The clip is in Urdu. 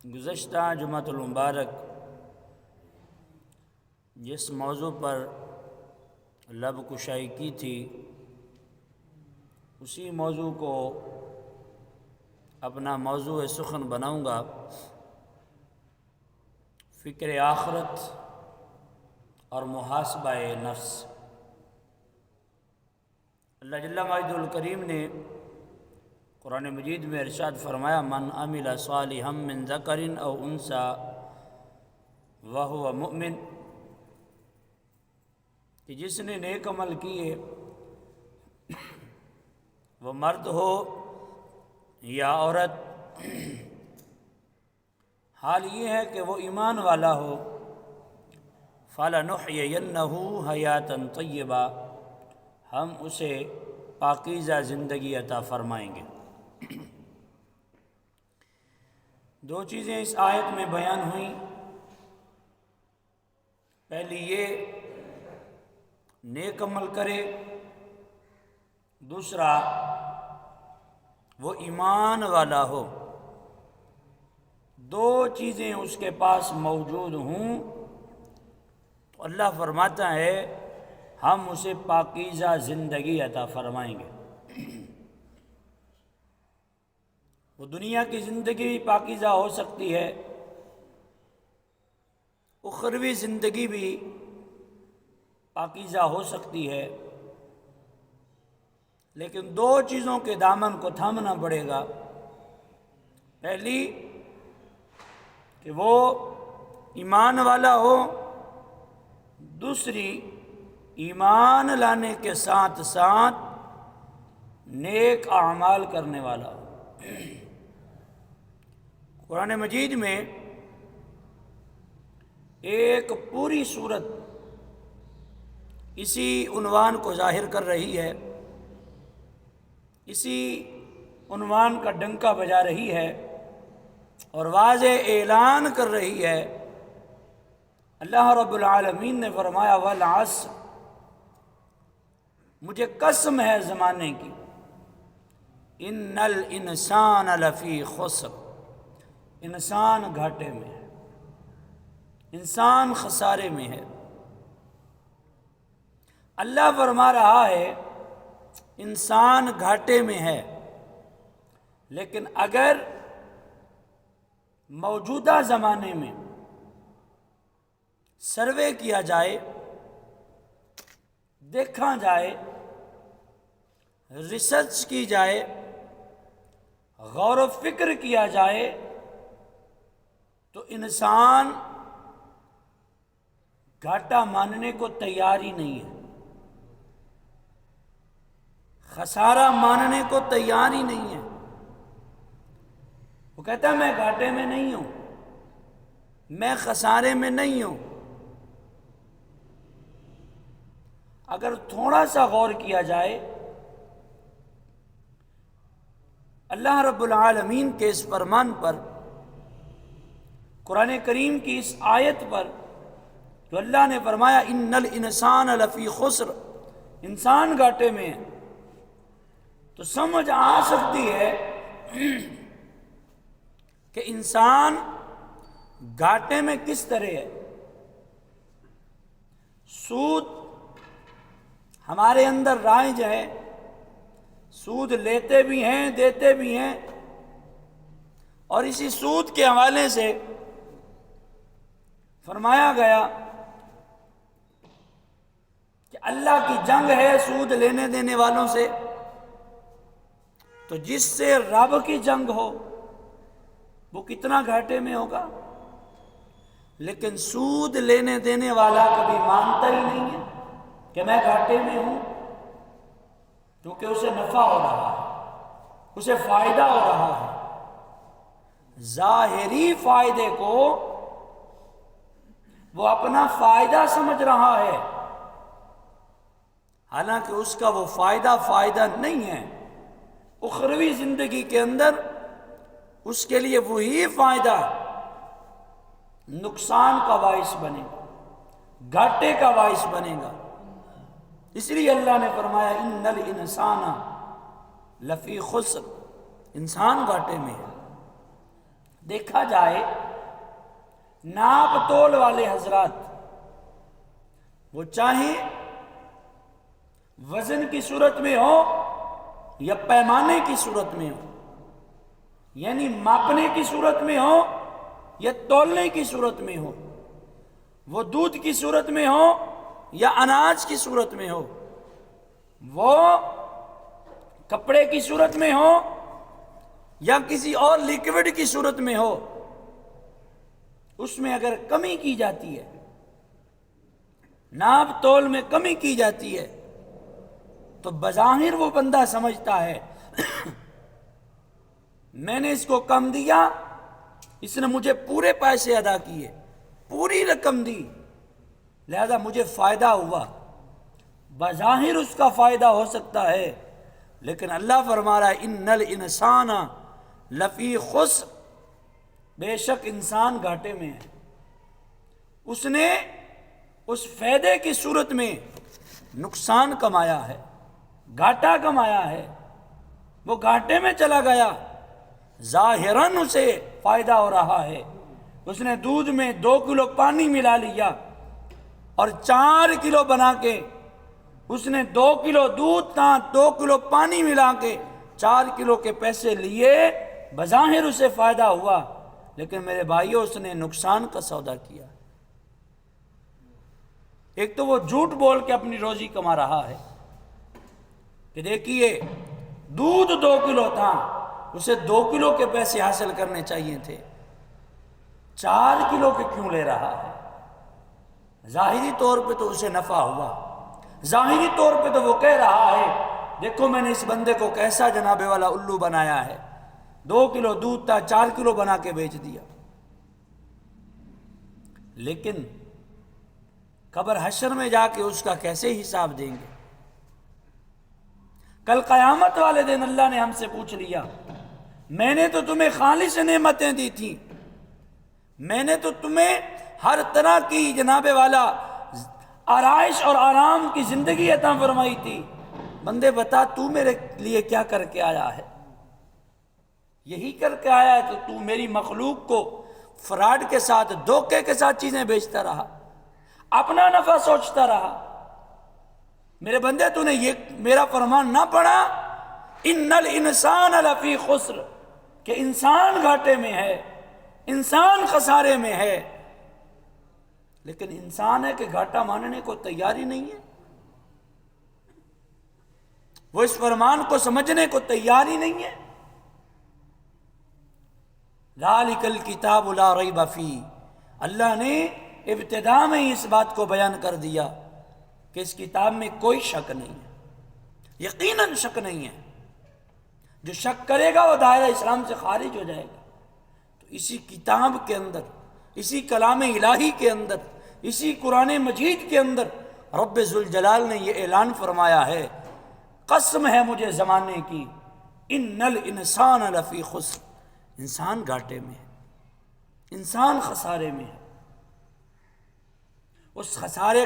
گزشتہ جمعۃ المبارک جس موضوع پر لب کشائی کی تھی اسی موضوع کو اپنا موضوع سخن بناؤں گا، فکر آخرت اور محاسبہ نفس۔ اللہ جل مجدہ الکریم نے قرآن مجید میں ارشاد فرمایا، من عمل صالحا من ذکر او انثی وہو مؤمن، کہ جس نے نیک عمل کیے وہ مرد ہو یا عورت، حال یہ ہے کہ وہ ایمان والا ہو، فَلَنُحْيِيَنَّهُ حَيَاةً طَيِّبَةً، ہم اسے پاکیزہ زندگی عطا فرمائیں گے۔ دو چیزیں اس آیت میں بیان ہوئیں، پہلی یہ نیک عمل کرے، دوسرا وہ ایمان والا ہو۔ دو چیزیں اس کے پاس موجود ہوں تو اللہ فرماتا ہے ہم اسے پاکیزہ زندگی عطا فرمائیں گے۔ وہ دنیا کی زندگی بھی پاکیزہ ہو سکتی ہے، اخروی زندگی بھی پاکیزہ ہو سکتی ہے، لیکن دو چیزوں کے دامن کو تھامنا پڑے گا۔ پہلی کہ وہ ایمان والا ہو، دوسری ایمان لانے کے ساتھ ساتھ نیک اعمال کرنے والا ہو۔ قرآن مجید میں ایک پوری سورت اسی عنوان کو ظاہر کر رہی ہے، اسی عنوان کا ڈنکا بجا رہی ہے اور واضح اعلان کر رہی ہے۔ اللہ رب العالمین نے فرمایا والعصر، مجھے قسم ہے زمانے کی، ان الانسان لفی خسر، انسان گھاٹے میں ہے، انسان خسارے میں ہے۔ اللہ فرما رہا ہے انسان گھاٹے میں ہے، لیکن اگر موجودہ زمانے میں سروے کیا جائے، دیکھا جائے، ریسرچ کی جائے، غور و فکر کیا جائے، تو انسان گھاٹا ماننے کو تیار ہی نہیں ہے، خسارہ ماننے کو تیار ہی نہیں ہے۔ وہ کہتا ہے میں گھاٹے میں نہیں ہوں، میں خسارے میں نہیں ہوں۔ اگر تھوڑا سا غور کیا جائے اللہ رب العالمین کے اس فرمان پر، قرآن کریم کی اس آیت پر جو اللہ نے فرمایا ان الانسان لفی خسر، انسان گھاٹے میں ہے، تو سمجھ آ سکتی ہے کہ انسان گھاٹے میں کس طرح ہے۔ سود ہمارے اندر رائج ہے، سود لیتے بھی ہیں، دیتے بھی ہیں، اور اسی سود کے حوالے سے فرمایا گیا کہ اللہ کی جنگ ہے سود لینے دینے والوں سے، تو جس سے رب کی جنگ ہو وہ کتنا گھاٹے میں ہوگا۔ لیکن سود لینے دینے والا کبھی مانتا ہی نہیں ہے کہ میں گھاٹے میں ہوں، کیونکہ اسے نفع ہو رہا ہے، اسے فائدہ ہو رہا ہے۔ ظاہری فائدے کو وہ اپنا فائدہ سمجھ رہا ہے، حالانکہ اس کا وہ فائدہ نہیں ہے۔ اخروی زندگی کے اندر اس کے لیے وہی فائدہ نقصان کا باعث بنے گا، گھاٹے کا باعث بنے گا۔ اس لیے اللہ نے فرمایا ان الانسان لفی خسر، انسان گھاٹے میں ہے۔ دیکھا جائے ناپ تول والے حضرات وہ چاہیں وزن کی صورت میں ہو یا پیمانے کی صورت میں ہو، یعنی ماپنے کی صورت میں ہو یا تولنے کی صورت میں ہو، وہ دودھ کی صورت میں ہو یا اناج کی صورت میں ہو، وہ کپڑے کی صورت میں ہو یا کسی اور لیکوڈ کی صورت میں ہو، اس میں اگر کمی کی جاتی ہے، ناپ تول میں کمی کی جاتی ہے، تو بظاہر وہ بندہ سمجھتا ہے میں نے اس کو کم دیا، اس نے مجھے پورے پیسے ادا کیے، پوری رقم دی، لہذا مجھے فائدہ ہوا۔ بظاہر اس کا فائدہ ہو سکتا ہے، لیکن اللہ فرما رہا ہے ان الانسان لفی خسر، بے شک انسان گھاٹے میں ہے۔ اس نے اس فائدے کی صورت میں نقصان کمایا ہے، گھاٹا کمایا ہے، وہ گھاٹے میں چلا گیا۔ ظاہراً اسے فائدہ ہو رہا ہے، اس نے دودھ میں 2 کلو پانی ملا لیا اور 4 کلو بنا کے، اس نے 2 کلو دودھ تھا 2 کلو پانی ملا کے 4 کلو کے پیسے لیے، بظاہر اسے فائدہ ہوا، لیکن میرے بھائیوں اس نے نقصان کا سودا کیا۔ ایک تو وہ جھوٹ بول کے اپنی روزی کما رہا ہے کہ دیکھیے دودھ 2 کلو تھا، اسے 2 کلو کے پیسے حاصل کرنے چاہیے تھے، 4 کلو کے کیوں لے رہا ہے؟ ظاہری طور پہ تو اسے نفع ہوا، ظاہری طور پہ تو وہ کہہ رہا ہے دیکھو میں نے اس بندے کو کیسا جناب والا الو بنایا ہے، 2 کلو دودھ تھا 4 کلو بنا کے بیچ دیا۔ لیکن قبر حشر میں جا کے اس کا کیسے حساب دیں گے؟ کل قیامت والے دن اللہ نے ہم سے پوچھ لیا میں نے تو تمہیں خالص نعمتیں دی تھیں، میں نے تو تمہیں ہر طرح کی جناب والا آرائش اور آرام کی زندگی عطا فرمائی تھی، بندے بتا تو میرے لیے کیا کر کے آیا ہے؟ یہی کر کے آیا ہے تو میری مخلوق کو فراڈ کے ساتھ دھوکے کے ساتھ چیزیں بیچتا رہا، اپنا نفع سوچتا رہا۔ میرے بندے تو نے یہ میرا فرمان نہ پڑھا ان الانسان لفی خسر، کہ انسان گھاٹے میں ہے، انسان خسارے میں ہے، لیکن انسان ہے کہ گھاٹا ماننے کو تیار ہی نہیں ہے، وہ اس فرمان کو سمجھنے کو تیار ہی نہیں ہے۔ ذالک الکتاب لا ریب فیہ، اللہ نے ابتدا میں ہی اس بات کو بیان کر دیا کہ اس کتاب میں کوئی شک نہیں ہے، یقیناً شک نہیں ہے۔ جو شک کرے گا وہ دائرہ اسلام سے خارج ہو جائے گا۔ تو اسی کتاب کے اندر، اسی کلام الہی کے اندر، اسی قرآن مجید کے اندر رب ذوالجلال نے یہ اعلان فرمایا ہے، قسم ہے مجھے زمانے کی، ان الانسان لفی خسر، انسان گھاٹے میں ہے، انسان خسارے میں ہے۔ اس خسارے